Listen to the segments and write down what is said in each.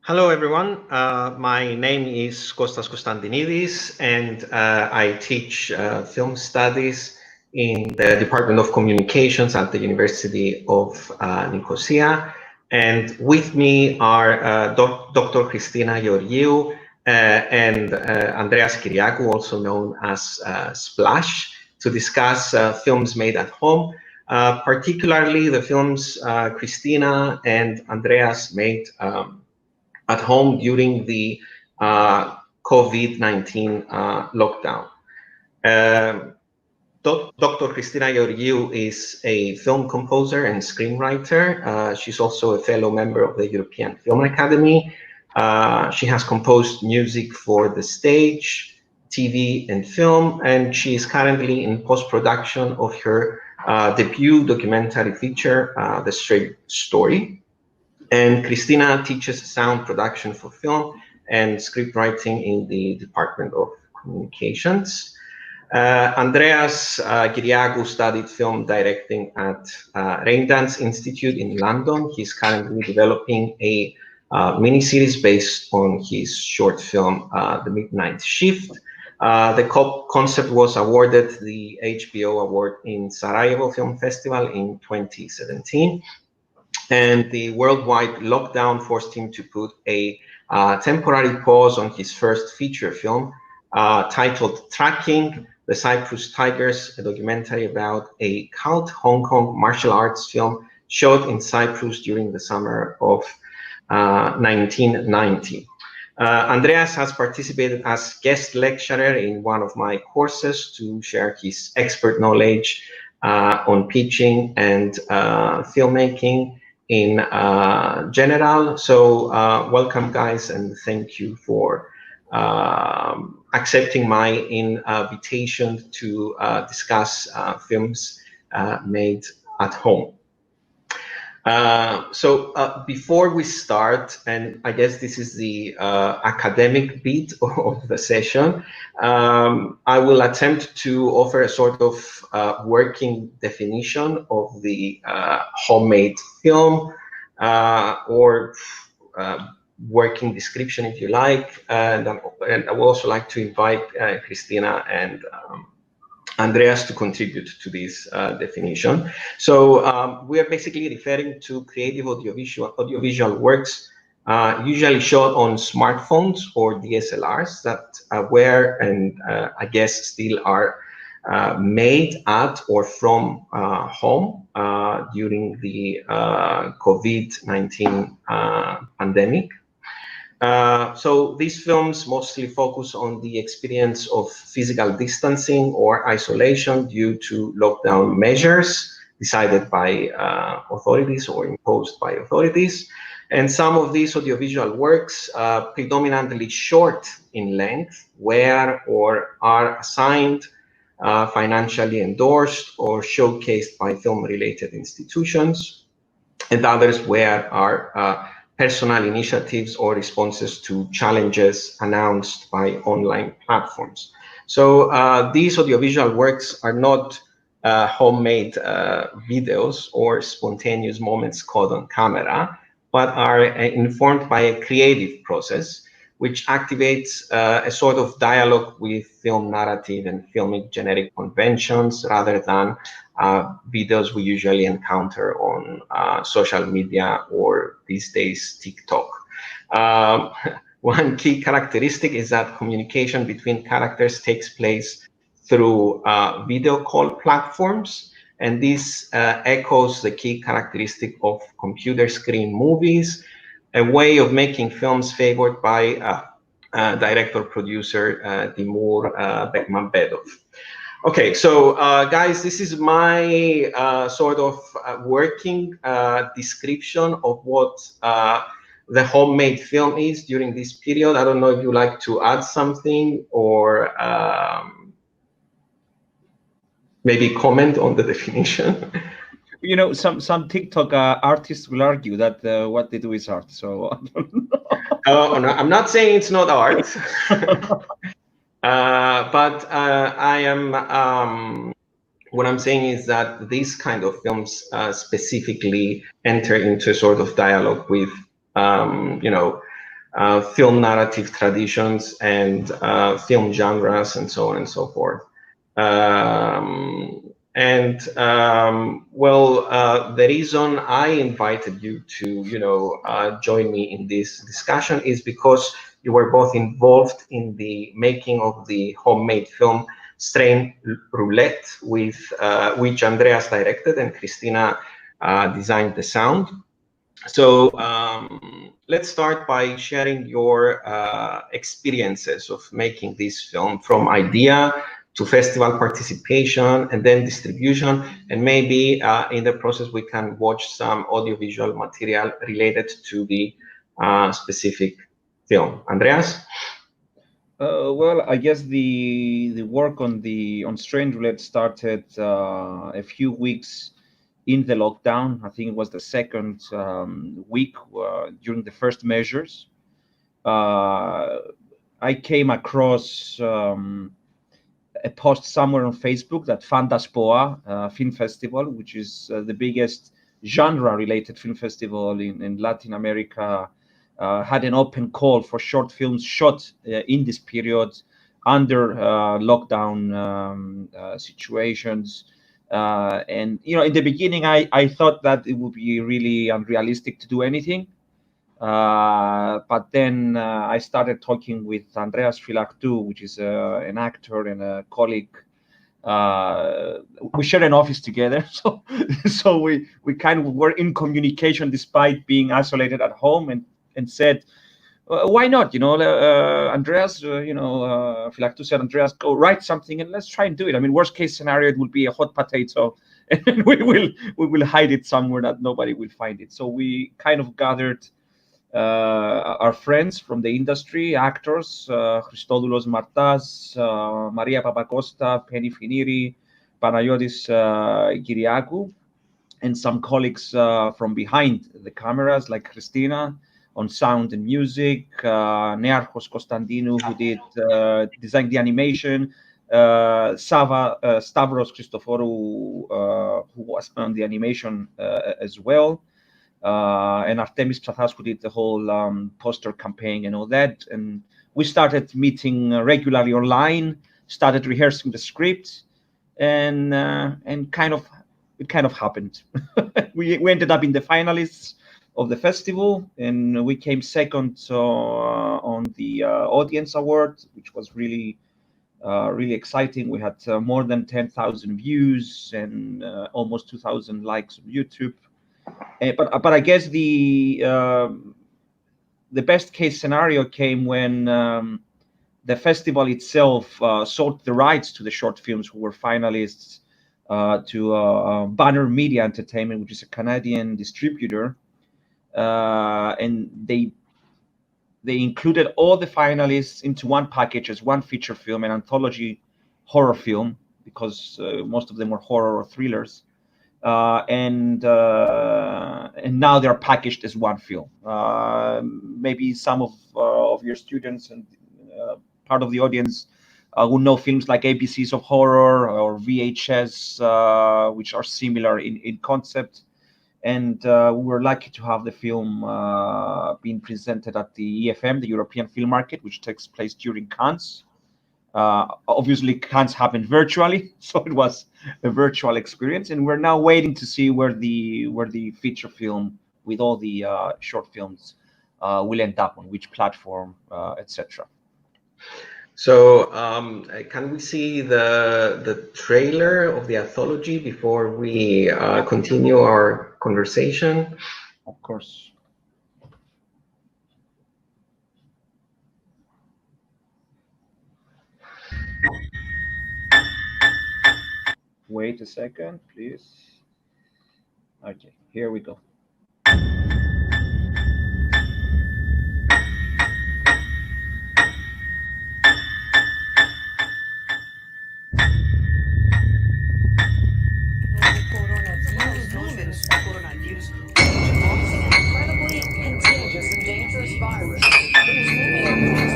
Hello, everyone. My name is Costas Constandinides, and I teach film studies in the Department of Communications at the University of Nicosia. And with me are Dr. Christina Georgiou and Andreas Kyriacou, also known as Splash, to discuss films made at home, particularly the films Christina and Andreas made at home during the COVID-19 lockdown. Dr. Christina Georgiou is a film composer and screenwriter. She's also a fellow member of the European Film Academy. She has composed music for the stage, TV, and film, and she is currently in post-production of her debut documentary feature, The Straight Story. And Christina teaches sound production for film and script writing in the Department of Communications. Andreas Kyriacou studied film directing at Raindance Institute in London. He's currently developing a miniseries based on his short film, The Midnight Shift. The concept was awarded the HBO Award in Sarajevo Film Festival in 2017. And the worldwide lockdown forced him to put a temporary pause on his first feature film titled Tracking the Cyprus Tigers, a documentary about a cult Hong Kong martial arts film shot in Cyprus during the summer of 1990. Andreas has participated as guest lecturer in one of my courses to share his expert knowledge on pitching and filmmaking in general. So welcome, guys, and thank you for accepting my invitation to discuss films made at home. So before we start, and I guess this is the academic bit of the session, I will attempt to offer a sort of working definition of the homemade film or working description, if you like. And I would also like to invite Christina and Andreas to contribute to this definition. So we are basically referring to creative audiovisual works usually shot on smartphones or DSLRs that were and I guess still are made at or from home during the COVID-19 pandemic. So these films mostly focus on the experience of physical distancing or isolation due to lockdown measures decided by authorities or imposed by authorities. And some of these audiovisual works, predominantly short in length, were or are assigned, financially endorsed or showcased by film-related institutions, and others where are personal initiatives or responses to challenges announced by online platforms. So these audiovisual works are not homemade videos or spontaneous moments caught on camera, but are informed by a creative process which activates a sort of dialogue with film narrative and filmic generic conventions rather than videos we usually encounter on social media or these days TikTok. One key characteristic is that communication between characters takes place through video call platforms, and this echoes the key characteristic of computer screen movies, a way of making films favored by director-producer Timur Bekmambetov. Okay, so guys, this is my sort of working description of what the homemade film is during this period. I don't know if you like to add something or maybe comment on the definition. You know, some TikTok artists will argue that what they do is art. So I don't know. Oh, no, I'm not saying it's not art. But I am, what I'm saying is that these kind of films specifically enter into a sort of dialogue with, you know, film narrative traditions and film genres and so on and so forth. The reason I invited you to, join me in this discussion is because you were both involved in the making of the homemade film Strain Roulette, with which Andreas directed and Christina designed the sound. So let's start by sharing your experiences of making this film, from idea to festival participation and then distribution, and maybe in the process we can watch some audiovisual material related to the specific film. Andreas? Well, I guess the work on Strain Roulette started a few weeks in the lockdown. I think it was the second week during the first measures. I came across a post somewhere on Facebook that Fandaspoa Film Festival, which is the biggest genre-related film festival in Latin America, had an open call for short films shot in this period under lockdown situations. And in the beginning, I thought that it would be really unrealistic to do anything. But then I started talking with Andreas Kyriacou, which is an actor and a colleague. We share an office together, so we kind of were in communication despite being isolated at home, and said, why not? Andreas, Kyriacou said, Andreas, go write something and let's try and do it. I mean, worst case scenario, it would be a hot potato, and we will hide it somewhere that nobody will find it. So we kind of gathered our friends from the industry, actors, Christodoulos Martas, Maria Papacosta, Penny Finiri, Panagiotis Kyriacou, and some colleagues from behind the cameras, like Christina on sound and music, Nearchos Constandinides, who did design the animation, Stavros Christoforou, who was on the animation as well, and Artemis Psathas, who did the whole poster campaign and all that. And we started meeting regularly online, started rehearsing the script, and it kind of happened. we ended up in the finalists of the festival, and we came second on the audience award, which was really exciting. We had more than 10,000 views and almost 2,000 likes on YouTube. But I guess the best case scenario came when the festival itself sold the rights to the short films who were finalists to Banner Media Entertainment, which is a Canadian distributor, and they included all the finalists into one package as one feature film, an anthology horror film, because most of them were horror or thrillers. And now they're packaged as one film. Maybe some of your students and part of the audience who know films like ABCs of Horror or VHS, which are similar in concept. And we were lucky to have the film being presented at the EFM, the European Film Market, which takes place during Cannes. Obviously, Cannes happened virtually, so it was a virtual experience. And we're now waiting to see where the feature film with all the short films will end up on, which platform, etc. So can we see the trailer of the anthology before we continue our conversation? Of course. Wait a second, please. Okay, here we go. Coronavirus, an incredibly contagious and dangerous virus that is moving across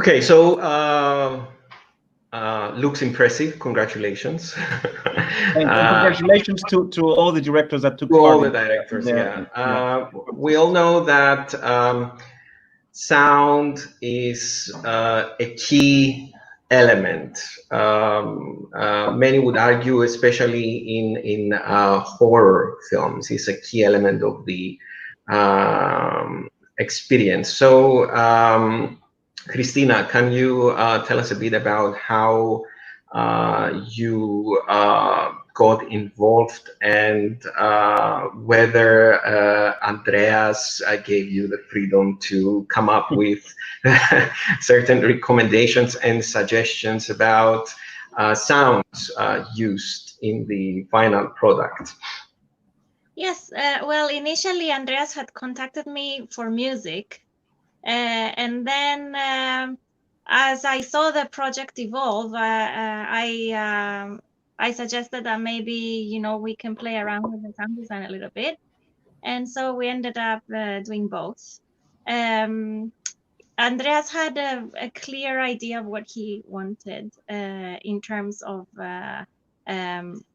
Okay, so looks impressive. Congratulations. And congratulations to all the directors that took To part all the in directors, the, yeah. We all know that sound is a key element. Many would argue, especially in horror films, is a key element of the experience. So, Christina, can you tell us a bit about how you got involved, and whether Andreas gave you the freedom to come up with certain recommendations and suggestions about sounds used in the final product? Yes, well, initially Andreas had contacted me for music, and then as I saw the project evolve, I suggested that maybe, you know, we can play around with the sound design a little bit, and so we ended up doing both. Andreas had a clear idea of what he wanted in terms of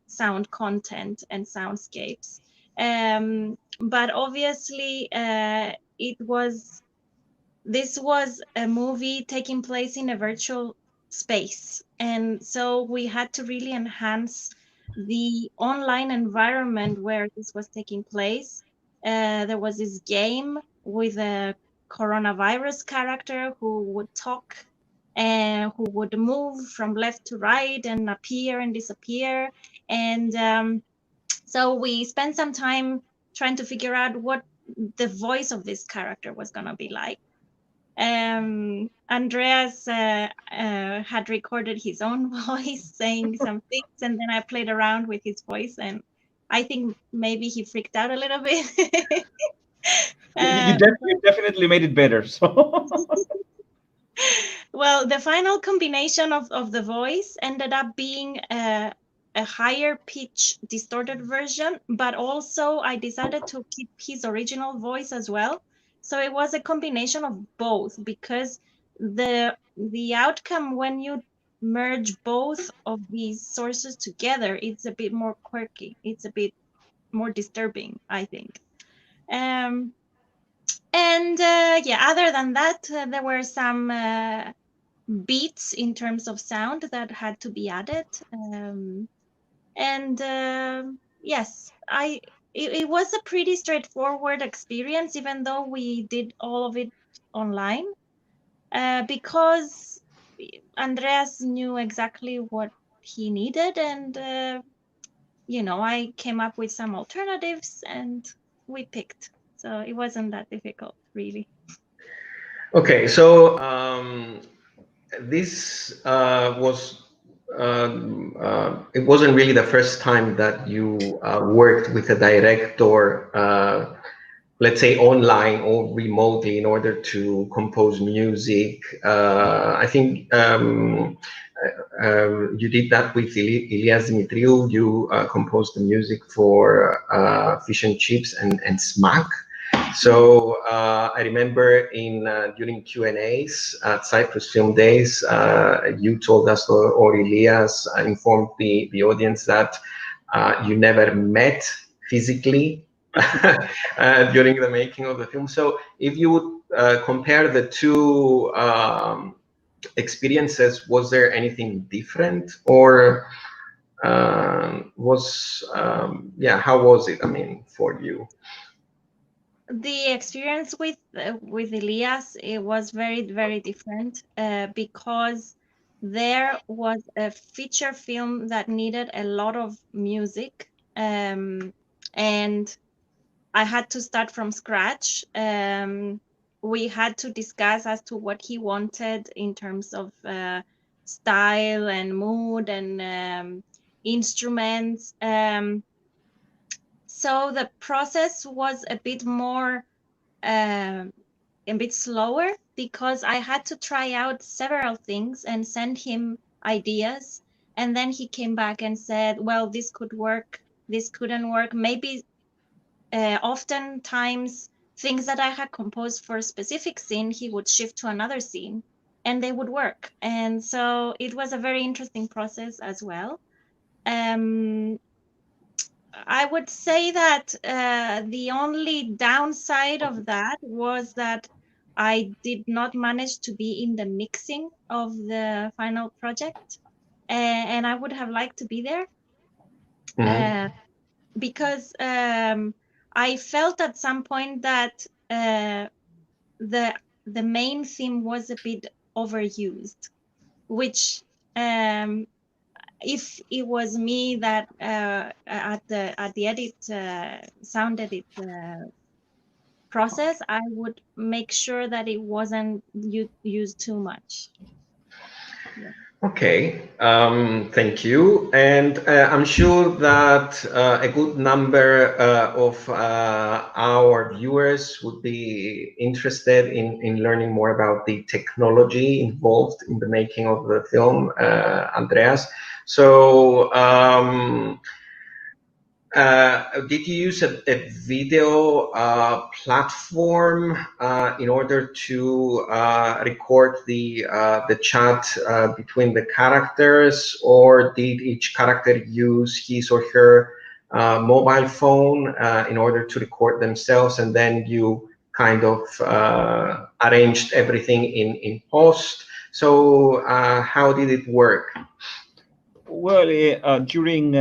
sound content and soundscapes. But obviously, this was a movie taking place in a virtual space, and so we had to really enhance the online environment where this was taking place. There was this game with a coronavirus character who would talk and who would move from left to right and appear and disappear. And so we spent some time trying to figure out what the voice of this character was going to be like. Andreas had recorded his own voice saying some things, and then I played around with his voice, and I think maybe he freaked out a little bit. you definitely made it better. So Well, the final combination of the voice ended up being a higher pitch distorted version, but also I decided to keep his original voice as well. So it was a combination of both, because the outcome when you merge both of these sources together, it's a bit more quirky. It's a bit more disturbing, I think. And yeah, other than that, there were some beats in terms of sound that had to be added. And yes, it was a pretty straightforward experience, even though we did all of it online, because Andreas knew exactly what he needed, and you know, I came up with some alternatives and we picked. So it wasn't that difficult, really. Okay, so this it wasn't really the first time that you worked with a director, let's say online or remotely, in order to compose music. I think you did that with Ilias Dimitriou. You composed the music for Fish and Chips and Smack. So I remember during Q&As at Cyprus Film Days, you told us, or Elias informed the audience that you never met physically during the making of the film. So if you would compare the two experiences, was there anything different, or how was it, I mean, for you? The experience with Elias, it was very, very different because there was a feature film that needed a lot of music, and I had to start from scratch. We had to discuss as to what he wanted in terms of style and mood and instruments. So the process was a bit more, a bit slower, because I had to try out several things and send him ideas. And then he came back and said, well, this could work, this couldn't work. Maybe oftentimes things that I had composed for a specific scene, he would shift to another scene. and they would work. And so it was a very interesting process as well. I would say that the only downside of that was that I did not manage to be in the mixing of the final project, and I would have liked to be there. Because I felt at some point that the main theme was a bit overused, which if it was me that at the edit sound edit process, I would make sure that it wasn't used too much. Yeah. Okay, thank you. And I'm sure that a good number of our viewers would be interested in learning more about the technology involved in the making of the film, Andreas. So, did you use a video platform in order to record the chat between the characters, or did each character use his or her mobile phone in order to record themselves, and then you kind of arranged everything in post? So how did it work? Well, during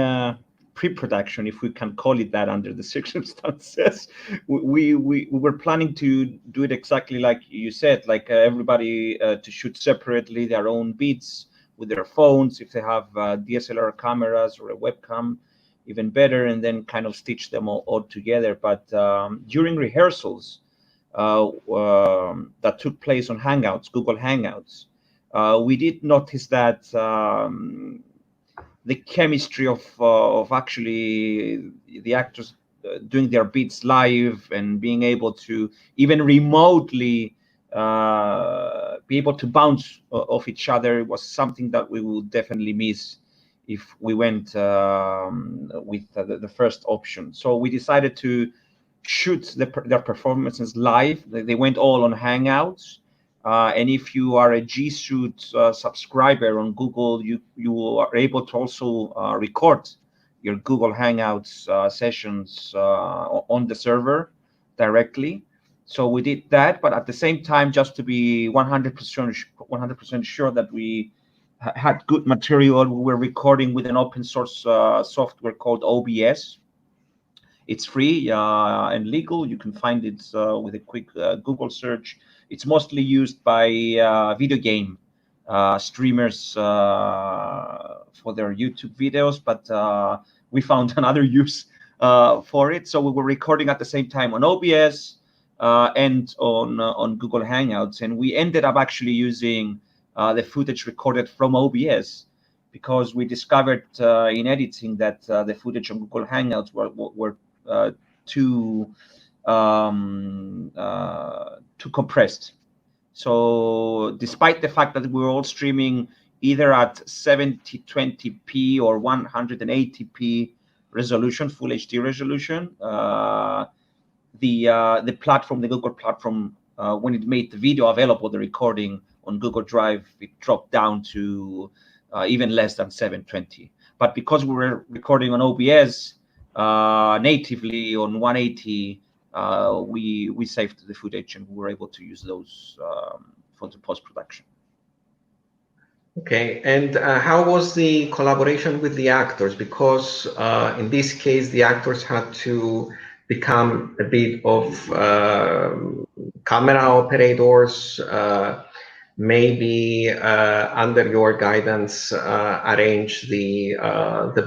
pre-production, if we can call it that under the circumstances, we were planning to do it exactly like you said, like everybody to shoot separately their own beats with their phones, if they have DSLR cameras or a webcam, even better, and then kind of stitch them all together. But during rehearsals that took place on Hangouts, Google Hangouts, we did notice that the chemistry of actually the actors doing their beats live and being able to even remotely be able to bounce off each other was something that we will definitely miss if we went with the first option. So we decided to shoot their performances live. They went all on Hangouts. And if you are a G Suite subscriber on Google, you are able to also record your Google Hangouts sessions on the server directly. So we did that, but at the same time, just to be 100% sure that we had good material, we were recording with an open source software called OBS. It's free and legal. You can find it with a quick Google search. It's mostly used by video game streamers for their YouTube videos, but we found another use for it. So we were recording at the same time on OBS and on Google Hangouts, and we ended up actually using the footage recorded from OBS because we discovered in editing that the footage on Google Hangouts were too compressed. So despite the fact that we were all streaming either at 720p or 180p resolution, full HD resolution, the platform, the Google platform, when it made the video available, the recording on Google Drive, it dropped down to even less than 720. But because we were recording on OBS natively on 180, we saved the footage and we were able to use those for the post-production. Okay, and how was the collaboration with the actors? Because in this case, the actors had to become a bit of camera operators, maybe under your guidance, arrange the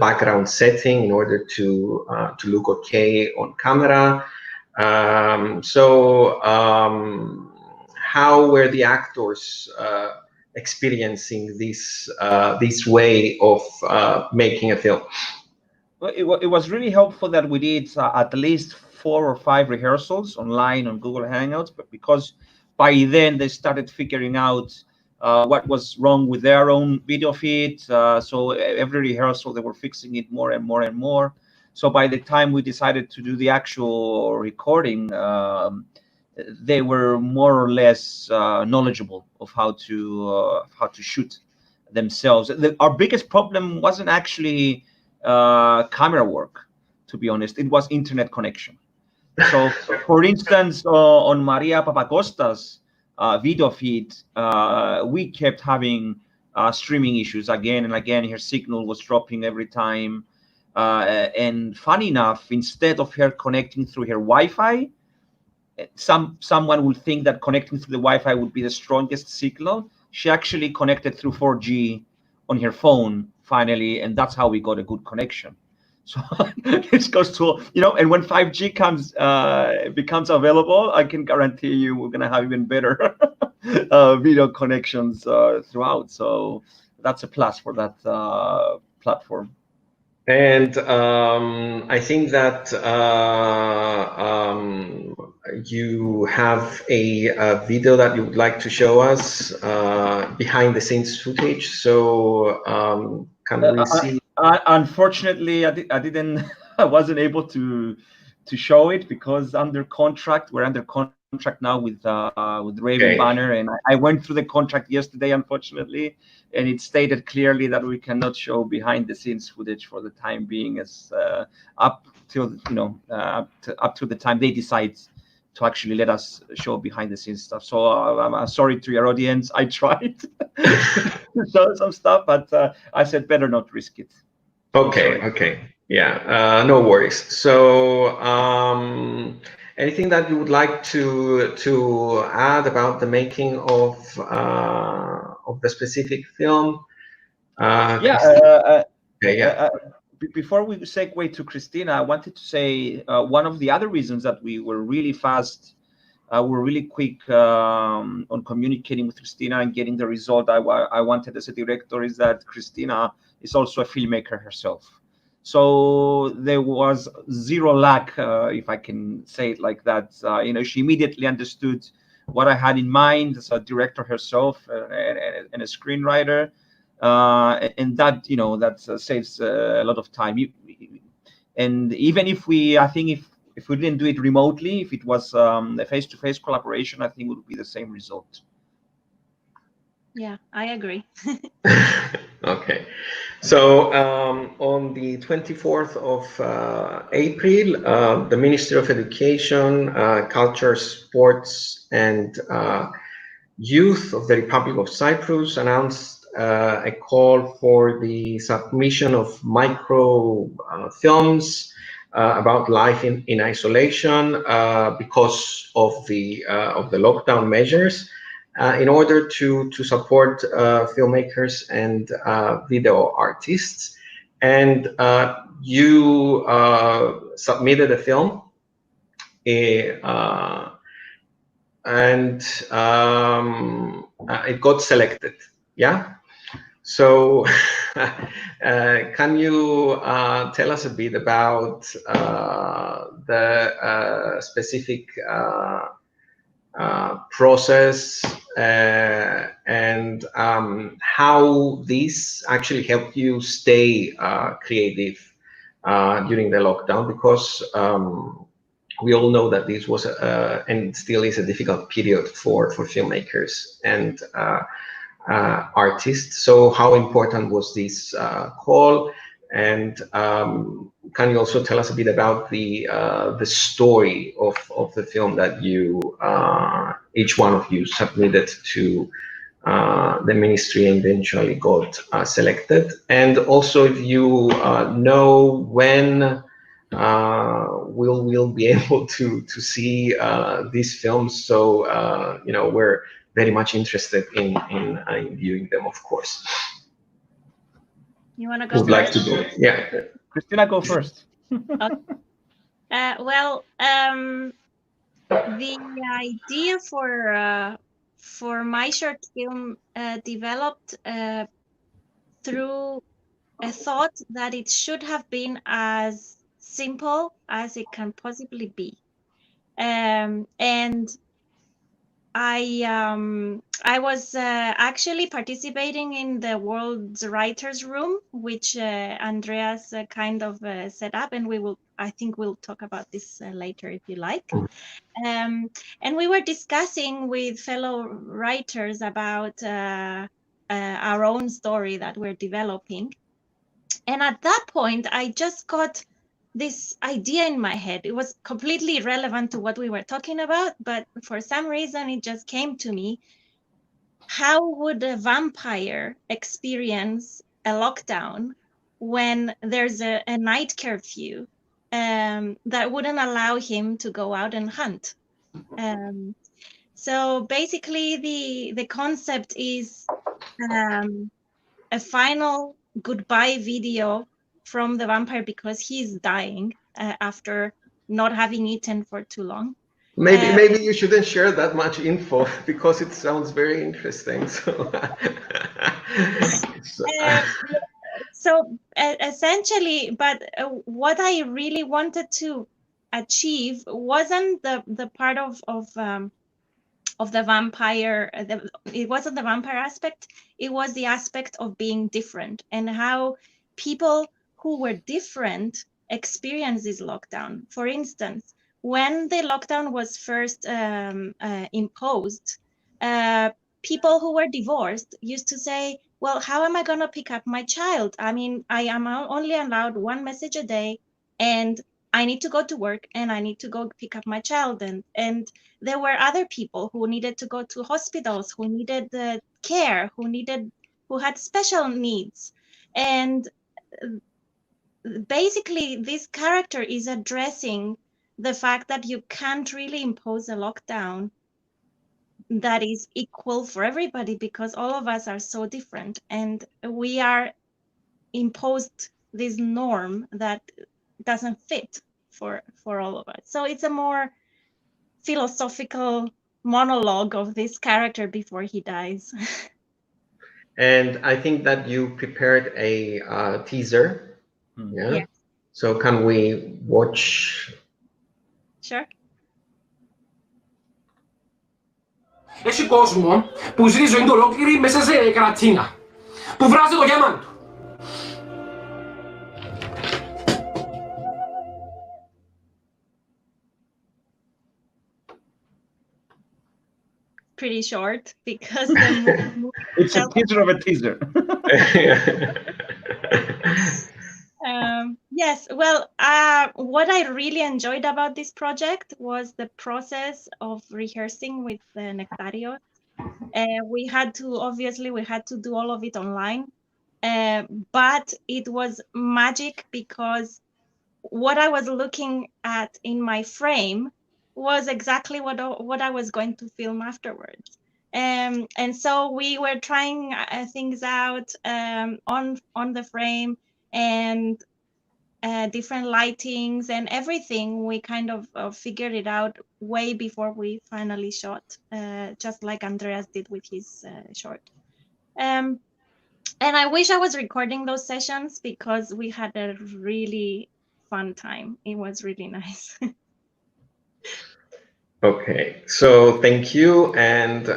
background setting in order to look okay on camera. How were the actors experiencing this way of making a film? Well, it was really helpful that we did at least 4 or 5 rehearsals online on Google Hangouts, but because by then they started figuring out what was wrong with their own video feed. So every rehearsal they were fixing it more and more and more. So by the time we decided to do the actual recording, they were more or less knowledgeable of how to shoot themselves. Our biggest problem wasn't actually camera work, to be honest. It was internet connection. So, for instance, on Maria Papacosta's video feed, we kept having streaming issues again and again. Her signal was dropping every time. And funny enough, instead of her connecting through her Wi-Fi, someone would think that connecting through the Wi-Fi would be the strongest signal. She actually connected through 4G on her phone finally, and that's how we got a good connection. So it goes to, and when 5G becomes available, I can guarantee you we're gonna have even better video connections throughout. So that's a plus for that platform. And I think that you have a video that you would like to show us, behind the scenes footage. So can we see? Unfortunately, I didn't. I wasn't able to show it because under contract. We're under contract now with Raven Banner, and I went through the contract yesterday, unfortunately, and it stated clearly that we cannot show behind the scenes footage for the time being, as up till up to the time they decide to actually let us show behind the scenes stuff. So I'm sorry to your audience. I tried to show some stuff, but I said better not risk it. Okay. Yeah, no worries. So anything that you would like to add about the making of the specific film? Before we segue to Christina, I wanted to say one of the other reasons that we were really fast, we're really quick on communicating with Christina and getting the result I wanted as a director is that Christina is also a filmmaker herself. So there was zero lack, if I can say it like that. She immediately understood what I had in mind as a director herself and a screenwriter. And that that saves a lot of time. And even if I think if we didn't do it remotely, if it was a face-to-face collaboration, I think it would be the same result. Yeah, I agree. Okay, so on the 24th of April, the Ministry of Education, Culture, Sports and Youth of the Republic of Cyprus announced a call for the submission of micro films about life in isolation because of the lockdown measures, in order to support filmmakers and video artists. And you submitted a film, and it got selected. Yeah. So can you tell us a bit about the specific process and how this actually helped you stay creative during the lockdown? Because we all know that this was and still is a difficult period for filmmakers and artists. So how important was this call? And can you also tell us a bit about the story of the film that you each one of you submitted to the ministry and eventually got selected? And also, if you know when we'll be able to see these films, so we're very much interested in viewing them, of course. You want to go? Would like to go? Yeah, Christina, go first. Okay. Well, the idea for my short film developed through a thought that it should have been as simple as it can possibly be, and I was actually participating in the World's Writers' Room, which Andreas kind of set up, and we will I think we'll talk about this later if you like. And we were discussing with fellow writers about our own story that we're developing. And at that point, I just got this idea in my head. It was completely irrelevant to what we were talking about, but for some reason, it just came to me. How would a vampire experience a lockdown when there's a night curfew that wouldn't allow him to go out and hunt? So basically, the concept is a final goodbye video from the vampire because he's dying after not having eaten for too long. Maybe you shouldn't share that much info because it sounds very interesting. So essentially, but what I really wanted to achieve wasn't the part of the vampire. It wasn't the vampire aspect. It was the aspect of being different and how people who were different experienced this lockdown. For instance, when the lockdown was first imposed, people who were divorced used to say, well, how am I going to pick up my child? I mean, I am only allowed one message a day, and I need to go to work, and I need to go pick up my child. And there were other people who needed to go to hospitals, who needed the care, who had special needs. And basically, this character is addressing the fact that you can't really impose a lockdown that is equal for everybody because all of us are so different, and we are imposed this norm that doesn't fit for all of us. So it's a more philosophical monologue of this character before he dies. And I think that you prepared a teaser. Yeah. Yeah. So can we watch? Sure. Έχει κόσμο που ζει τη ζωή του ολόκληρη μέσα σε καρατσίνα, που βράζει το γέμαν του. Pretty short because the movie It's a teaser of a teaser. Yes, well, what I really enjoyed about this project was the process of rehearsing with Nectarios. We had to do all of it online, but it was magic because what I was looking at in my frame was exactly what I was going to film afterwards. And so we were trying things out on the frame, and different lightings and everything. We kind of figured it out way before we finally shot, just like Andreas did with his short. And I wish I was recording those sessions because we had a really fun time. It was really nice. Okay, so thank you. And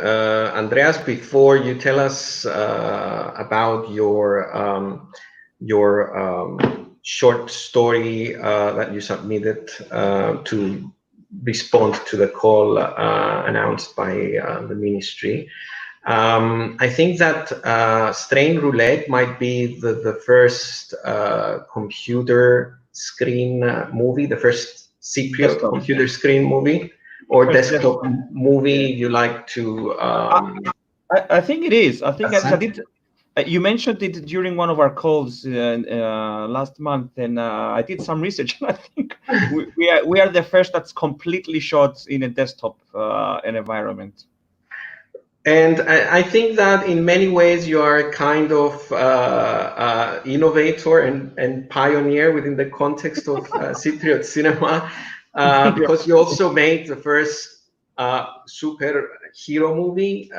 Andreas, before you tell us about your short story that you submitted to respond to the call announced by the ministry, I think that Strain Roulette might be the first computer screen movie, the first Cypriot computer screen movie, or desktop movie you like to. I think it is. I think I did. You mentioned it during one of our calls last month, and I did some research. And I think we are the first that's completely shot in a desktop environment. And I think that in many ways you are a kind of innovator and pioneer within the context of Cypriot cinema, because you also made the first superhero movie,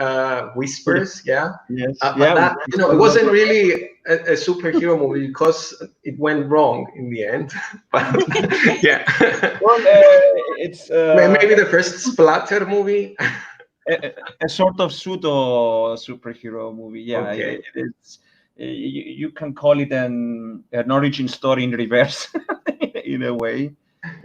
Whispers, yeah? Yes. But that, it wasn't really a superhero movie because it went wrong in the end. But yeah, well, it's maybe the first splatter movie. A sort of pseudo superhero movie. Yeah, Okay. It's you can call it an origin story in reverse in a way.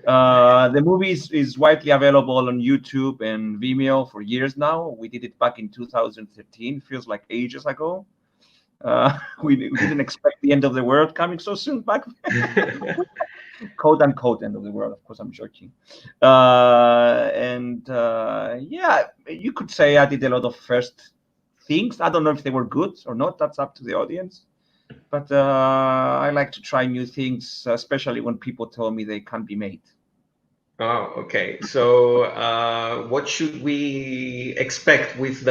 The movie is widely available on YouTube and Vimeo for years now. We did it back in 2013. Feels like ages ago. We didn't expect the end of the world coming so soon back then. Quote unquote end of the world. Of course, I'm joking. Yeah, you could say I did a lot of first things. I don't know if they were good or not. That's up to the audience. But I like to try new things, especially when people tell me they can't be made. Oh, okay. So, what should we expect with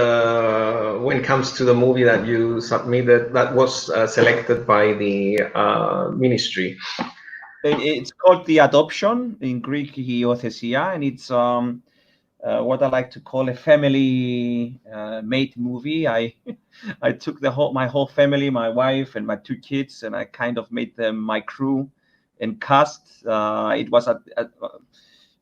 when it comes to the movie that you submitted that was selected by the ministry? It's called The Adoption, in Greek Hiothesia, and it's what I like to call a family made movie. I took my whole family, my wife and my 2 kids, and I kind of made them my crew and cast. It was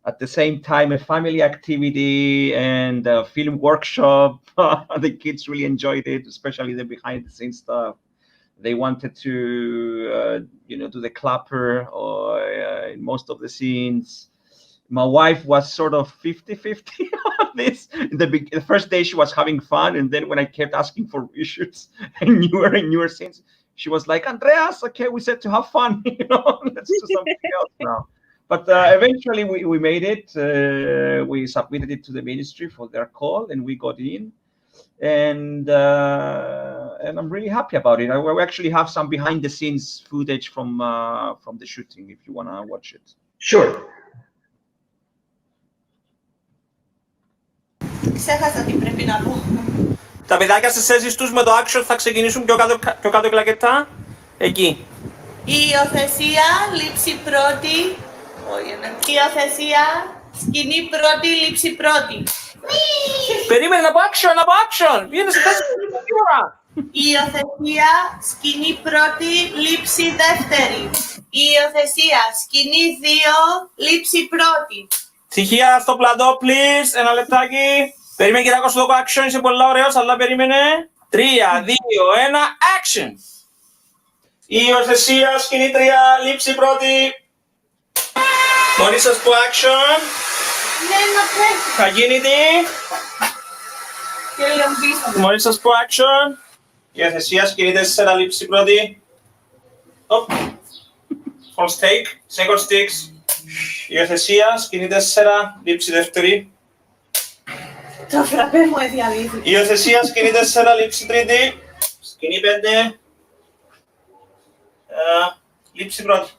at the same time a family activity and a film workshop. The kids really enjoyed it, especially the behind the scenes stuff. They wanted to do the clapper or in most of the scenes. My wife was sort of 50-50 on this. The first day she was having fun, and then when I kept asking for reshoots and newer scenes, she was like, Andreas, okay, we said to have fun, let's do something else now. But eventually we made it. We submitted it to the ministry for their call, and we got in. And I'm really happy about it. We actually have some behind the scenes footage from the shooting, if you want to watch it. Sure. Ξέχασα τι πρέπει να πω. Τα παιδάκια στις θέσεις τους με το action θα ξεκινήσουν πιο κάτω κλακετά. Εκεί. Υιοθεσία, λήψη πρώτη. Υιοθεσία, σκηνή πρώτη, λήψη πρώτη. Περίμενε από action. Βγαίνε σε θέση ώρα. Υιοθεσία, σκηνή πρώτη, λήψη δεύτερη. Υιοθεσία, σκηνή 2, λήψη πρώτη. Στοιχεία στο πλατό, please. Ένα λεπτάκι. Περίμενε Κυριακό σου δω action, είσαι πολύ ωραίος, αλλά περίμενε. 3, 2, 1, action. Υιοθεσία, σκηνή 3, λήψη πρώτη. Μόλις σας πω action. Ναι, να πρέπει. Θα γίνει τι. Και λίγο πίσω. Μόλις σας πω action. Υιοθεσία, σκηνή 4, λήψη πρώτη. First take, second sticks. Υιοθεσία, σκηνή 4, λήψη δεύτερη. Το φραπέ μου διαλύθηκε. Υιοθεσία, σκηνή 4, λήψη τρίτη. Σκηνή 5, λήψη πρώτη.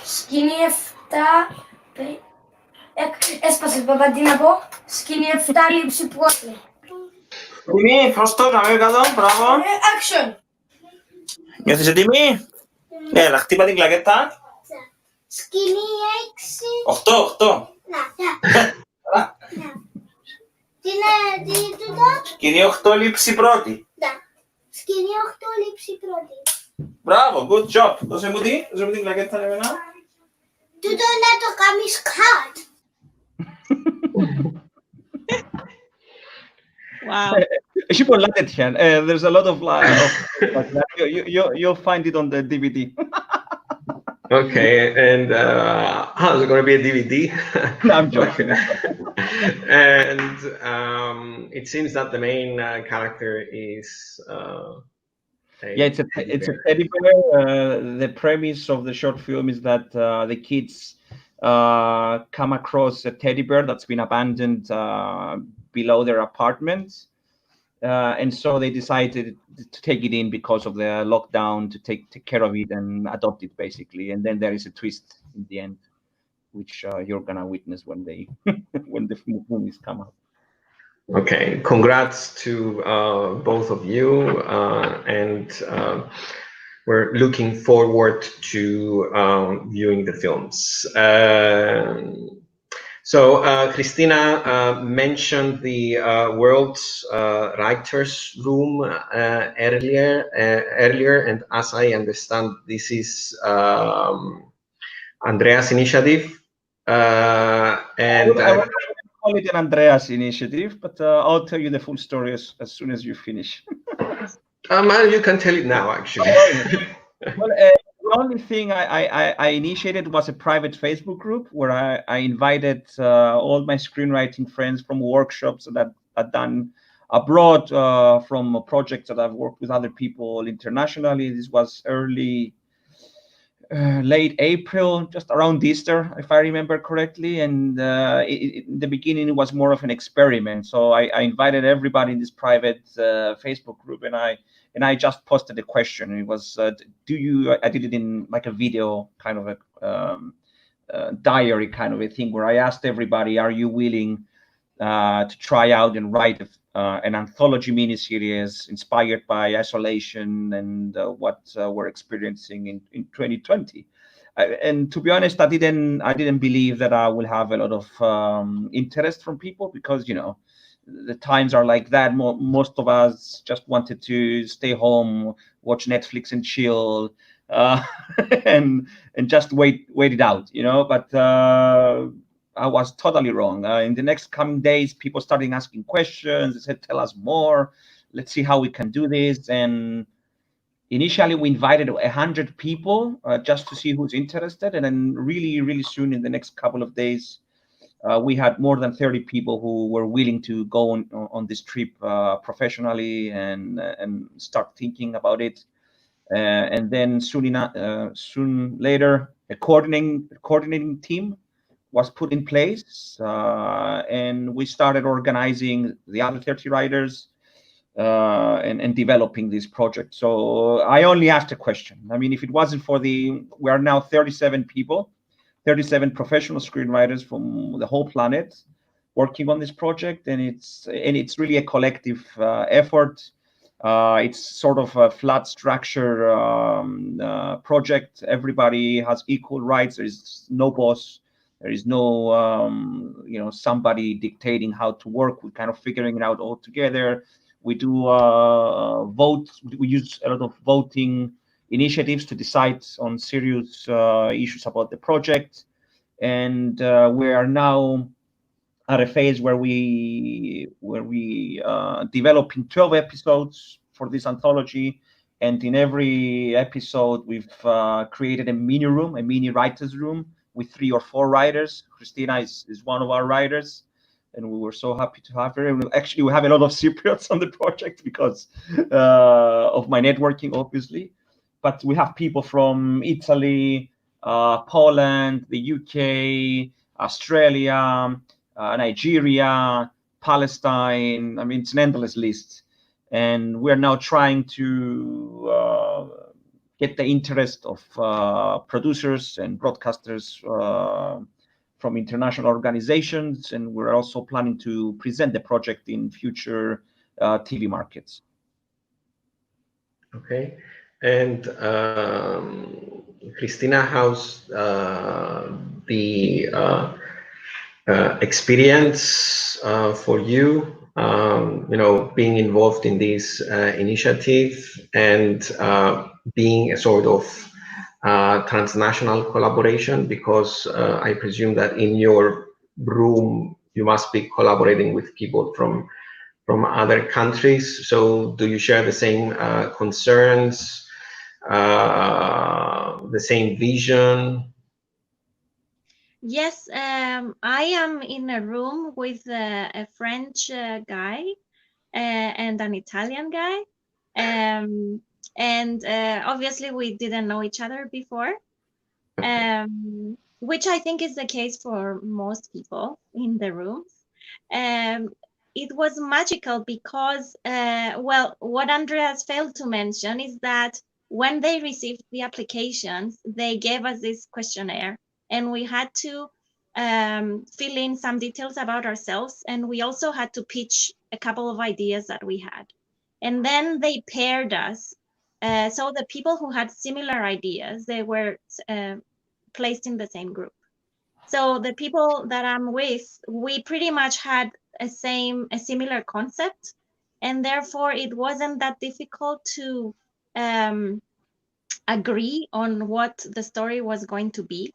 Σκηνή 7, έσπασε παπαντή να πω. Σκηνή 7, λήψη πρώτη. Τιμή, φωστό, να με κάτω, μπράβο. Action! Νιώθεις έτοιμη? Έλα, χτύπα την κλακέτα. Σκηνή 8. Να. Τι είναι τούτο? Σκηνή 8, λήψη πρώτη. Ναι. Σκηνή 8, λήψη πρώτη. Μπράβο, good job. Δώσε μου την κλακέτα για μένα. Τούτο να το κάνεις cut. Wow. Έχει πολλά τέτοια. There's a lot of you'll find it on the DVD. Okay, and is it going to be a DVD? No, I'm joking. And it seems that the main character is it's a teddy bear. The premise of the short film is that the kids come across a teddy bear that's been abandoned below their apartment, and so they decided to take it in because of the lockdown, to take care of it and adopt it, basically. And then there is a twist in the end, which you're gonna witness when when the movies come out. Okay, congrats to both of you, and we're looking forward to viewing the films. So Christina mentioned the World's Writers Room earlier, and as I understand, this is Andreas' initiative. And call it an Andreas initiative, but I'll tell you the full story as soon as you finish. You can tell it now, actually. Well, the only thing I initiated was a private Facebook group where I invited all my screenwriting friends from workshops that I've done abroad, from projects that I've worked with other people internationally. This was late April, just around Easter, if I remember correctly. And in the beginning, it was more of an experiment. So I invited everybody in this private Facebook group, and I just posted a question. It was, I did it in like a video kind of a diary kind of a thing, where I asked everybody, are you willing to try out and write an anthology miniseries inspired by isolation and what we're experiencing in 2020? And to be honest, I didn't believe that I will have a lot of interest from people, because the times are like that. Most of us just wanted to stay home, watch Netflix and chill, and just wait it out, But I was totally wrong. In the next coming days, people started asking questions. They said, "Tell us more. Let's see how we can do this." And initially, we invited 100 people just to see who's interested, and then really, really soon, in the next couple of days, we had more than 30 people who were willing to go on this trip professionally and start thinking about it. And then soon later, a coordinating team was put in place, and we started organizing the other 30 writers and developing this project. So I only asked a question. I mean, if it wasn't for we are now 37 people, 37 professional screenwriters from the whole planet working on this project, and it's really a collective effort. It's sort of a flat structure project. Everybody has equal rights. There is no boss. There is no somebody dictating how to work. We're kind of figuring it out all together. We do vote. We use a lot of voting initiatives to decide on serious issues about the project, and we are now at a phase where we developing 12 episodes for this anthology, and in every episode we've created a mini writers room with 3 or 4 writers. Christina is one of our writers, and we were so happy to have her. Actually, we have a lot of Cypriots on the project because of my networking, obviously. But we have people from Italy, Poland, the UK, Australia, Nigeria, Palestine. I mean, it's an endless list. And we're now trying to get the interest of producers and broadcasters from international organizations, and we're also planning to present the project in future TV markets. Okay, and Christina, how's the experience for you? Being involved in this initiative and being a sort of transnational collaboration, because I presume that in your room you must be collaborating with people from other countries. So do you share the same concerns, the same vision? Yes, I am in a room with a French guy and an Italian guy. And obviously we didn't know each other before, which I think is the case for most people in the rooms. It was magical because, well, what Andreas failed to mention is that when they received the applications, they gave us this questionnaire, and we had to fill in some details about ourselves, and we also had to pitch a couple of ideas that we had. And then they paired us. So the people who had similar ideas, they were placed in the same group. So the people that I'm with, we pretty much had a similar concept, and therefore it wasn't that difficult to agree on what the story was going to be.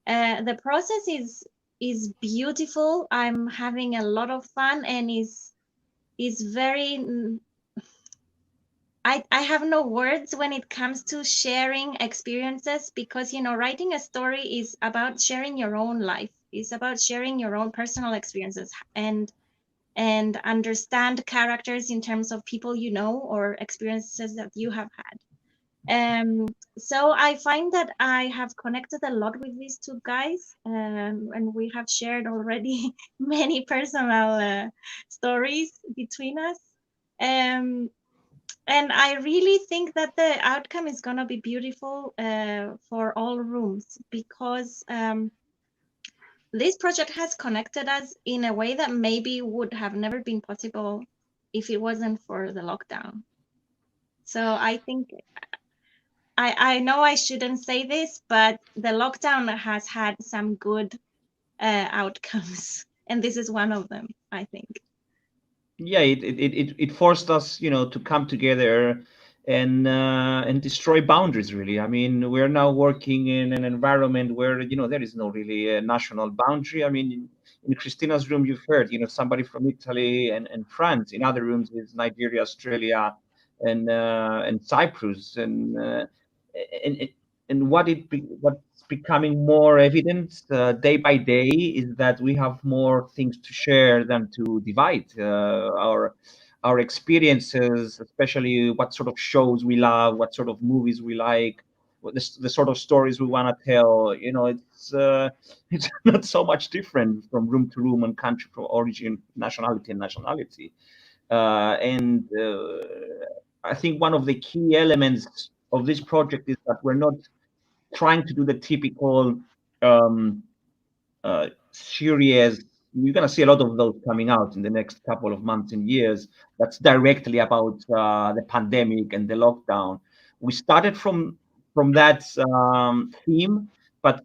The process is is beautiful. I'm having a lot of fun, and is very. I have no words when it comes to sharing experiences, because writing a story is about sharing your own life. It's about sharing your own personal experiences and understand characters in terms of people or experiences that you have had. So I find that I have connected a lot with these two guys, and we have shared already many personal stories between us. And I really think that the outcome is going to be beautiful for all rooms, because this project has connected us in a way that maybe would have never been possible if it wasn't for the lockdown. So I think I know I shouldn't say this, but the lockdown has had some good outcomes, and this is one of them, I think. Yeah, it forced us, to come together and destroy boundaries. Really, I mean, we're now working in an environment where there is no really a national boundary. I mean, in Christina's room, you've heard, somebody from Italy and France. In other rooms, is Nigeria, Australia, and Cyprus, and and what's becoming more evident day by day is that we have more things to share than to divide. Our experiences, especially what sort of shows we love, what sort of movies we like, the sort of stories we want to tell. It's not so much different from room to room and country from origin, nationality and nationality. And I think one of the key elements of this project is that we're not trying to do the typical series. You're going to see a lot of those coming out in the next couple of months and years. That's directly about the pandemic and the lockdown. We started from that theme, but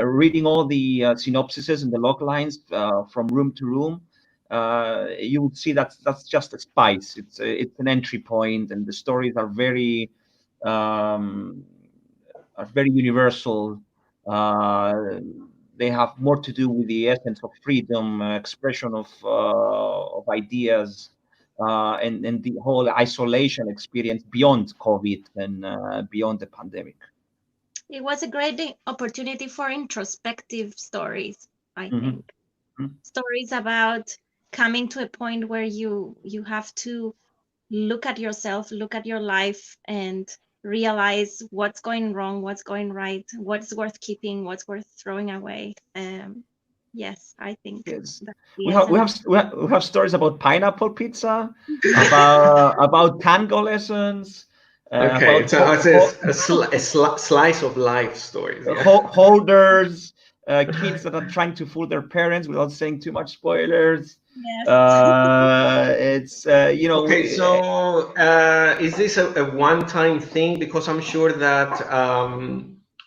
reading all the synopsises and the log lines from room to room, you would see that's just a spice. It's an entry point, and the stories are very universal. They have more to do with the essence of freedom, expression of ideas, and the whole isolation experience beyond COVID and beyond the pandemic. It was a great opportunity for introspective stories, I think. Stories about coming to a point where you have to look at yourself, look at your life, and realize what's going wrong, what's going right, what's worth keeping, what's worth throwing away. Yes, I think yes. that's we have stories about pineapple pizza, about tango lessons. Okay, so it's a slice of life stories. Yeah. Holders, kids that are trying to fool their parents without saying too much spoilers. Yes. It's Okay, so is this a one-time thing? Because I'm sure that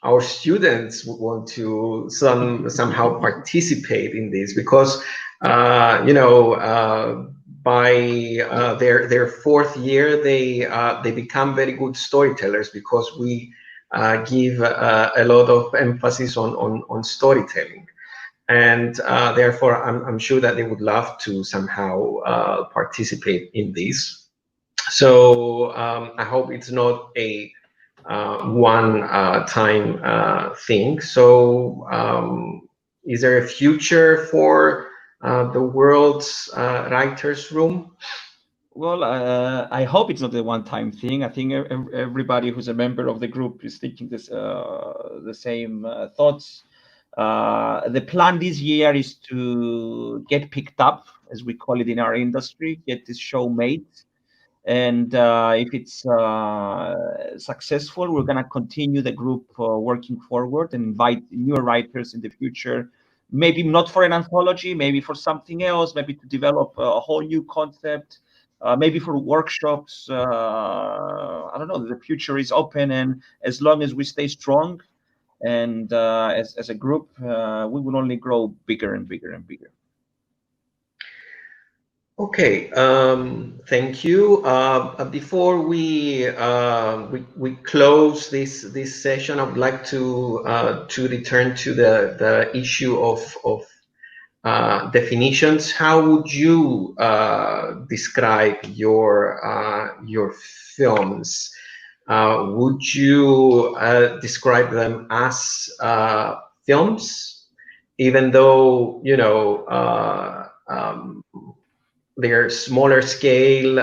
our students would want to somehow participate in this, because by their fourth year they become very good storytellers, because we give a lot of emphasis on storytelling. And therefore, I'm sure that they would love to somehow participate in this. So I hope it's not a one-time thing. So is there a future for the World's Writers' Room? Well, I hope it's not a one-time thing. I think everybody who's a member of the group is thinking the same thoughts. The plan this year is to get picked up, as we call it in our industry, get this show made. And if it's successful, we're going to continue the group working forward and invite newer writers in the future, maybe not for an anthology, maybe for something else, maybe to develop a whole new concept, maybe for workshops. I don't know. The future is open, and as long as we stay strong, and as a group, we will only grow bigger and bigger and bigger. Okay, thank you. Before we close this session, I would like to return to the issue of definitions. How would you describe your films? Would you describe them as films, even though they're smaller scale?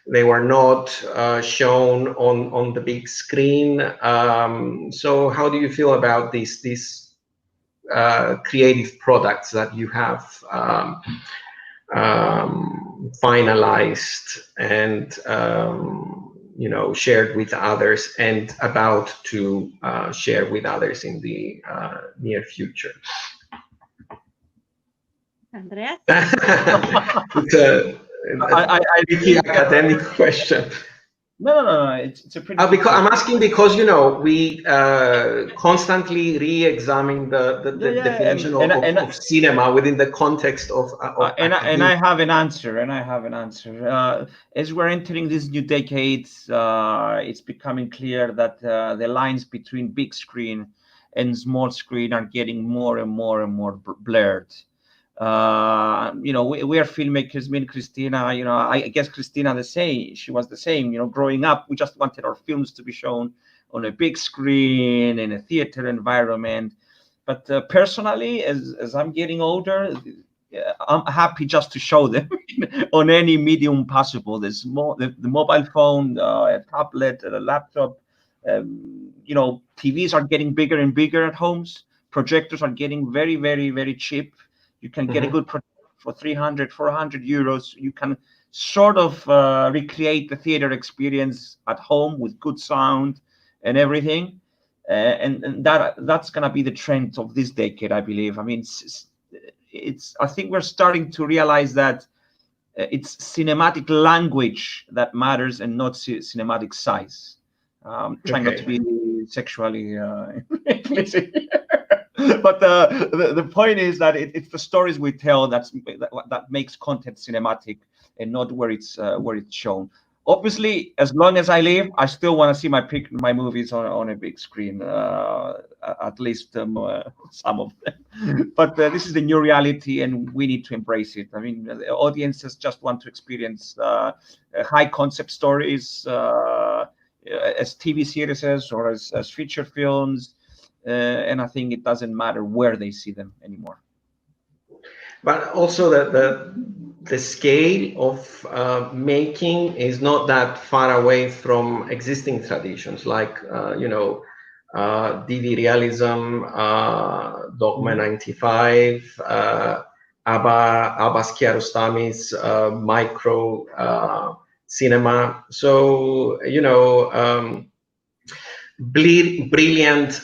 They were not shown on the big screen. So how do you feel about these creative products that you have finalized and shared with others and about to share with others in the near future? Andreas? It's a tricky academic question. No. It's a pretty. Because I'm asking because we constantly re-examine the definition of cinema within the context of and I have an answer. As we're entering this new decade, it's becoming clear that the lines between big screen and small screen are getting more and more blurred. We are filmmakers. Me and Christina, I guess Christina she was the same. Growing up, we just wanted our films to be shown on a big screen in a theater environment. But personally, as I'm getting older, I'm happy just to show them on any medium possible. There's more the mobile phone, a tablet, a laptop. TVs are getting bigger and bigger at homes. Projectors are getting very, very, very cheap. You can get a good projector for 300, 400 euros. You can sort of recreate the theater experience at home with good sound and everything. And that's going to be the trend of this decade, I believe. I mean, I think we're starting to realize that it's cinematic language that matters and not cinematic size. Trying not to be sexually explicit. But the point is that it's the stories we tell that makes content cinematic and not where it's shown. Obviously, as long as I live, I still want to see my movies on a big screen, at least some of them. But this is the new reality, and we need to embrace it. I mean, the audiences just want to experience high concept stories as TV series or as feature films. And I think it doesn't matter where they see them anymore. But also the scale of making is not that far away from existing traditions, like DV realism, Dogma 95, Abbas Kiarostami's micro cinema. So brilliant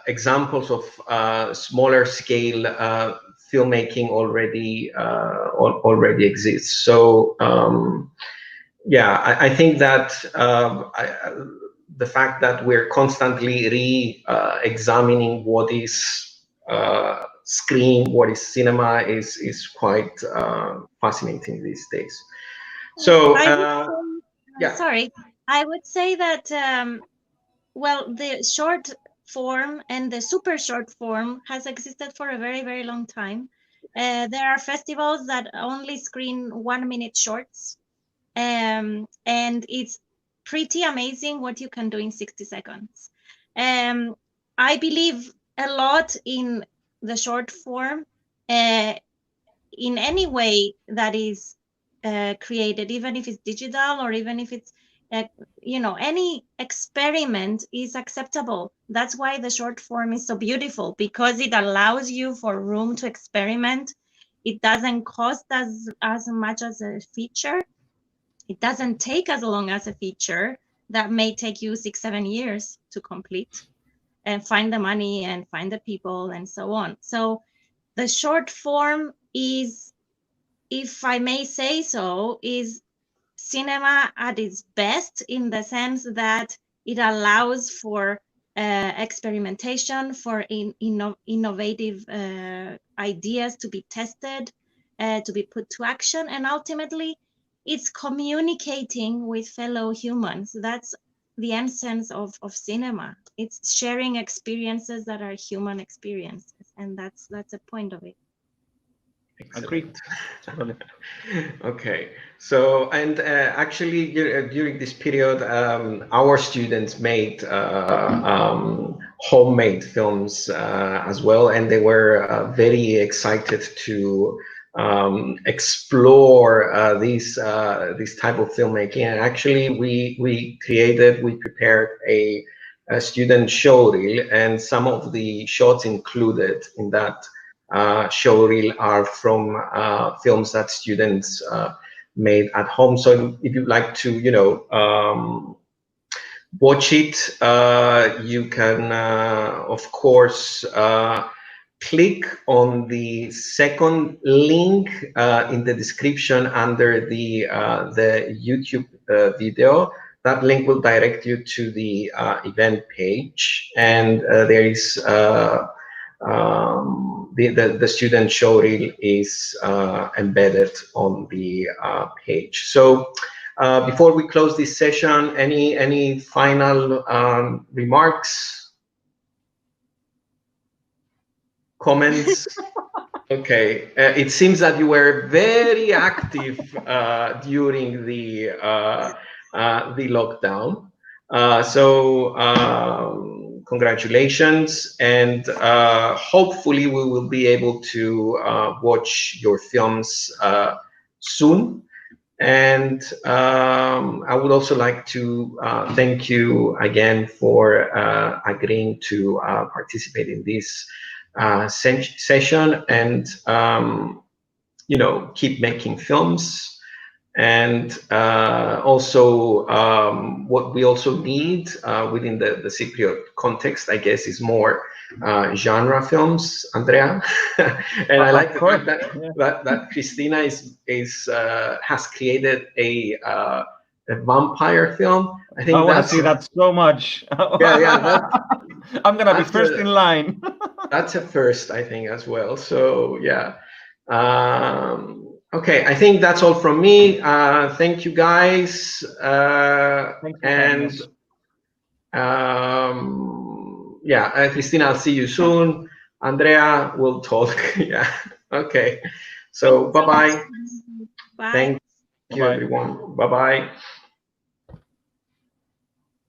examples of smaller scale filmmaking already exists. So I think that the fact that we're constantly re-examining what is screen, what is cinema is quite fascinating these days. So sorry, I would say that well, the short form and the super short form has existed for a very, very long time. There are festivals that only screen 1 minute shorts, and it's pretty amazing what you can do in 60 seconds. I believe a lot in the short form in any way that is created, even if it's digital or even if it's any experiment is acceptable. That's why the short form is so beautiful, because it allows you for room to experiment. It doesn't cost as much as a feature. It doesn't take as long as a feature that may take you 6-7 years to complete and find the money and find the people and so on. So the short form is, if I may say so, is cinema at its best, in the sense that it allows for experimentation, for innovative ideas to be tested, to be put to action, and ultimately it's communicating with fellow humans. That's the essence of cinema. It's sharing experiences that are human experiences, and that's the point of it. Agreed. Okay, so and actually during this period, our students made homemade films as well, and they were very excited to explore this type of filmmaking. And actually, we prepared a student showreel, and some of the shots included in that showreel are from films that students made at home. So if you'd like to, watch it, you can, of course, click on the second link in the description under the YouTube video. That link will direct you to the event page, and there is the student showreel is embedded on the page. So before we close this session, any final remarks, comments? Okay, it seems that you were very active during the lockdown. Congratulations, and hopefully we will be able to watch your films soon. And I would also like to thank you again for agreeing to participate in this session, and keep making films. And also what we also need within the Cypriot context, I guess, is more genre films, Andrea. And I like the fact that Christina has created a vampire film. I think I want to see that so much. Yeah. I'm gonna be first in line. That's a first, I think, as well. So yeah. Okay, I think that's all from me. Thank you, guys. Thank you, Yeah, Christina, I'll see you soon. Andrea, we'll talk. Yeah. Okay. So bye-bye. Bye. Thank you, everyone. Bye-bye.